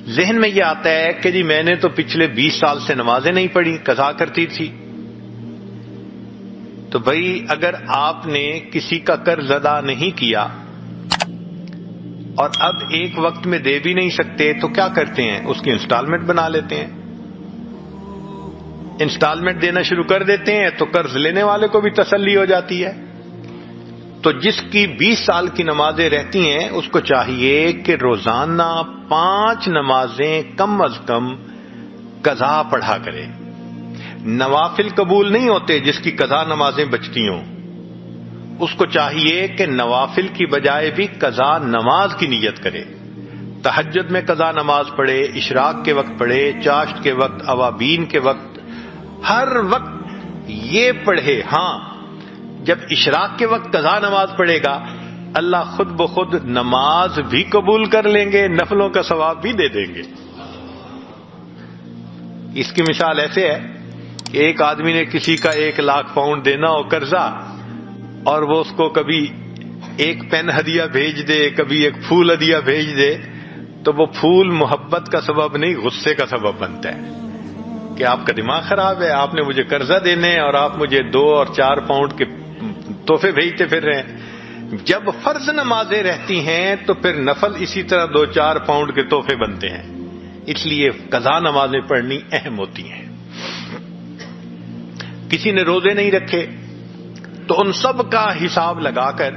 ذہن میں یہ آتا ہے کہ جی میں نے تو پچھلے 20 سال سے نمازیں نہیں پڑھی، قضا کرتی تھی. تو بھائی اگر آپ نے کسی کا قرض ادا نہیں کیا اور اب ایک وقت میں دے بھی نہیں سکتے تو کیا کرتے ہیں؟ اس کی انسٹالمنٹ بنا لیتے ہیں. انسٹالمنٹ دینا شروع کر دیتے ہیں تو قرض لینے والے کو بھی تسلی ہو جاتی ہے. تو جس کی 20 سال کی نمازیں رہتی ہیں اس کو چاہیے کہ روزانہ 5 نمازیں کم از کم قضا پڑھا کرے. نوافل قبول نہیں ہوتے جس کی قضا نمازیں بچتی ہوں. اس کو چاہیے کہ نوافل کی بجائے بھی قضا نماز کی نیت کرے. تہجد میں قضا نماز پڑھے، اشراق کے وقت پڑھے، چاشت کے وقت، اوابین کے وقت، ہر وقت یہ پڑھے. ہاں جب اشراق کے وقت قضا نماز پڑھے گا اللہ خود بخود نماز بھی قبول کر لیں گے، نفلوں کا ثواب بھی دے دیں گے. اس کی مثال ایسے ہے کہ ایک آدمی نے کسی کا 1,00,000 پاؤنڈ دینا ہو قرضہ، اور وہ اس کو کبھی ایک پین ہدیہ بھیج دے، کبھی ایک پھول ہدیہ بھیج دے، تو وہ پھول محبت کا سبب نہیں غصے کا سبب بنتا ہے کہ آپ کا دماغ خراب ہے، آپ نے مجھے قرضہ دینے اور آپ مجھے 2 اور 4 پاؤنڈ کے تحفے بھیجتے پھر رہے ہیں. جب فرض نمازیں رہتی ہیں تو پھر نفل اسی طرح 2-4 پاؤنڈ کے تحفے بنتے ہیں. اس لیے قضا نمازیں پڑھنی اہم ہوتی ہیں. کسی نے روزے نہیں رکھے تو ان سب کا حساب لگا کر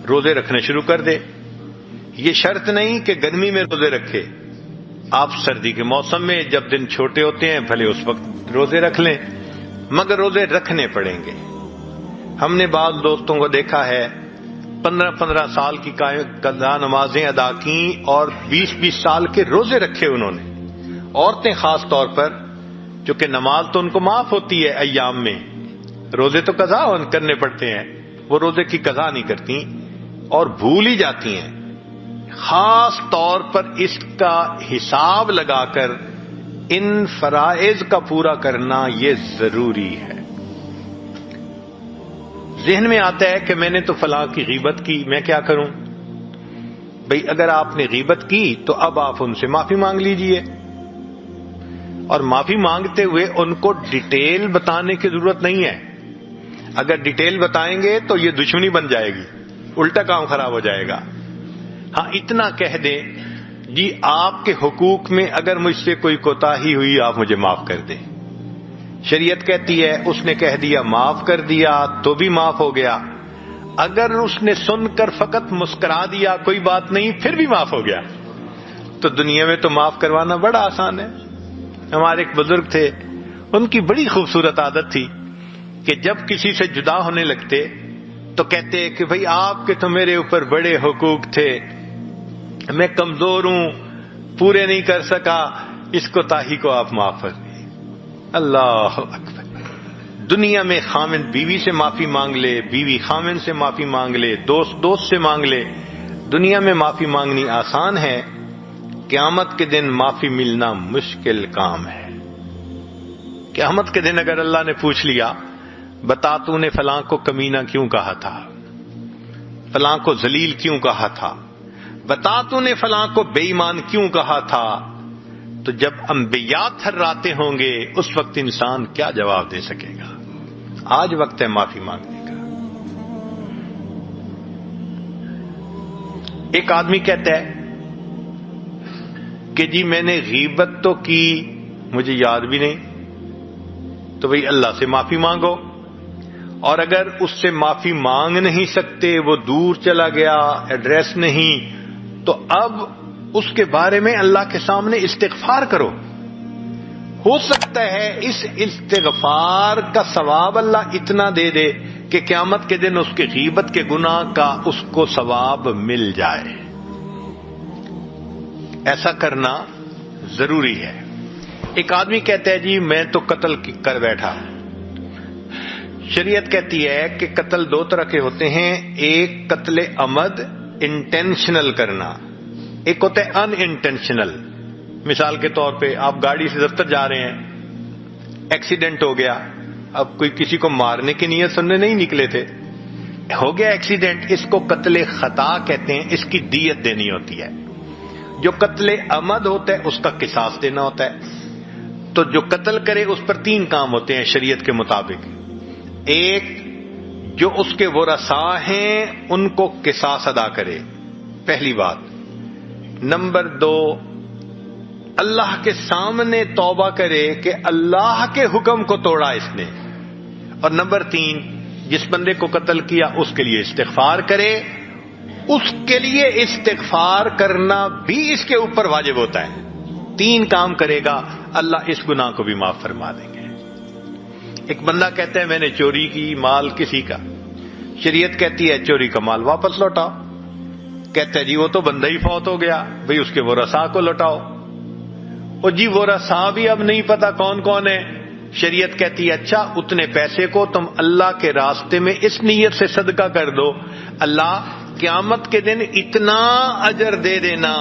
روزے رکھنے شروع کر دے. یہ شرط نہیں کہ گرمی میں روزے رکھے، آپ سردی کے موسم میں جب دن چھوٹے ہوتے ہیں بھلے اس وقت روزے رکھ لیں، مگر روزے رکھنے پڑیں گے. ہم نے بعض دوستوں کو دیکھا ہے 15-15 سال کی قضا نمازیں ادا کی اور 20-20 سال کے روزے رکھے انہوں نے. عورتیں خاص طور پر، چونکہ نماز تو ان کو معاف ہوتی ہے ایام میں، روزے تو قضا کرنے پڑتے ہیں، وہ روزے کی قضا نہیں کرتی اور بھول ہی جاتی ہیں. خاص طور پر اس کا حساب لگا کر ان فرائض کا پورا کرنا یہ ضروری ہے. ذہن میں آتا ہے کہ میں نے تو فلاں کی غیبت کی، میں کیا کروں؟ بھئی اگر آپ نے غیبت کی تو اب آپ ان سے معافی مانگ لیجئے، اور معافی مانگتے ہوئے ان کو ڈیٹیل بتانے کی ضرورت نہیں ہے. اگر ڈیٹیل بتائیں گے تو یہ دشمنی بن جائے گی، الٹا کام خراب ہو جائے گا. ہاں اتنا کہہ دیں جی آپ کے حقوق میں اگر مجھ سے کوئی کوتاہی ہوئی آپ مجھے معاف کر دیں. شریعت کہتی ہے اس نے کہہ دیا معاف کر دیا تو بھی معاف ہو گیا. اگر اس نے سن کر فقط مسکرا دیا کوئی بات نہیں پھر بھی معاف ہو گیا. تو دنیا میں تو معاف کروانا بڑا آسان ہے. ہمارے ایک بزرگ تھے، ان کی بڑی خوبصورت عادت تھی کہ جب کسی سے جدا ہونے لگتے تو کہتے کہ بھئی آپ کے تو میرے اوپر بڑے حقوق تھے، میں کمزور ہوں، پورے نہیں کر سکا، اس کوتاہی کو آپ معاف کر دیں. اللہ اکبر. دنیا میں خامن بیوی سے معافی مانگ لے، بیوی خامن سے معافی مانگ لے، دوست دوست سے مانگ لے. دنیا میں معافی مانگنی آسان ہے، قیامت کے دن معافی ملنا مشکل کام ہے. قیامت کے دن اگر اللہ نے پوچھ لیا بتا تو نے فلاں کو کمینہ کیوں کہا تھا، فلاں کو ذلیل کیوں کہا تھا، بتا تو نے فلاں کو بے ایمان کیوں کہا تھا، تو جب انبیاء تھراتے ہوں گے اس وقت انسان کیا جواب دے سکے گا؟ آج وقت ہے معافی مانگنے کا. ایک آدمی کہتا ہے کہ جی میں نے غیبت تو کی مجھے یاد بھی نہیں، تو بھئی اللہ سے معافی مانگو. اور اگر اس سے معافی مانگ نہیں سکتے، وہ دور چلا گیا، ایڈریس نہیں، تو اب اس کے بارے میں اللہ کے سامنے استغفار کرو. ہو سکتا ہے اس استغفار کا ثواب اللہ اتنا دے دے کہ قیامت کے دن اس کے غیبت کے گناہ کا اس کو ثواب مل جائے. ایسا کرنا ضروری ہے. ایک آدمی کہتا ہے جی میں تو قتل کر بیٹھا. شریعت کہتی ہے کہ قتل 2 طرح کے ہوتے ہیں، ایک قتل عمد انٹینشنل کرنا، ایک ہوتا ہے ان انٹینشنل. مثال کے طور پہ آپ گاڑی سے دفتر جا رہے ہیں، ایکسیڈنٹ ہو گیا، اب کوئی کسی کو مارنے کی نیت سننے نہیں نکلے تھے، ہو گیا ایکسیڈنٹ، اس کو قتل خطا کہتے ہیں، اس کی دیت دینی ہوتی ہے. جو قتل عمد ہوتا ہے اس کا قصاص دینا ہوتا ہے. تو جو قتل کرے اس پر 3 کام ہوتے ہیں شریعت کے مطابق. ایک، جو اس کے ورثاء ہیں ان کو قصاص ادا کرے، پہلی بات. نمبر 2، اللہ کے سامنے توبہ کرے کہ اللہ کے حکم کو توڑا اس نے. اور نمبر 3، جس بندے کو قتل کیا اس کے لیے استغفار کرے. اس کے لیے استغفار کرنا بھی اس کے اوپر واجب ہوتا ہے. 3 کام کرے گا اللہ اس گناہ کو بھی معاف فرما دیں گے. ایک بندہ کہتا ہے میں نے چوری کی مال کسی کا، شریعت کہتی ہے چوری کا مال واپس لوٹاؤ. کہتا ہے جی وہ تو بندہ ہی فوت ہو گیا، بھئی اس کے ورثاء کو لوٹاؤ. اور جی ورثاء بھی اب نہیں پتا کون کون ہے. شریعت کہتی ہے اچھا اتنے پیسے کو تم اللہ کے راستے میں اس نیت سے صدقہ کر دو، اللہ قیامت کے دن اتنا اجر دے دینا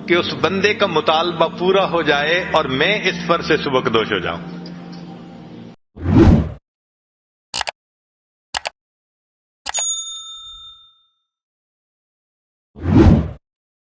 کہ اس بندے کا مطالبہ پورا ہو جائے اور میں اس فرض سے سبکدوش ہو جاؤں.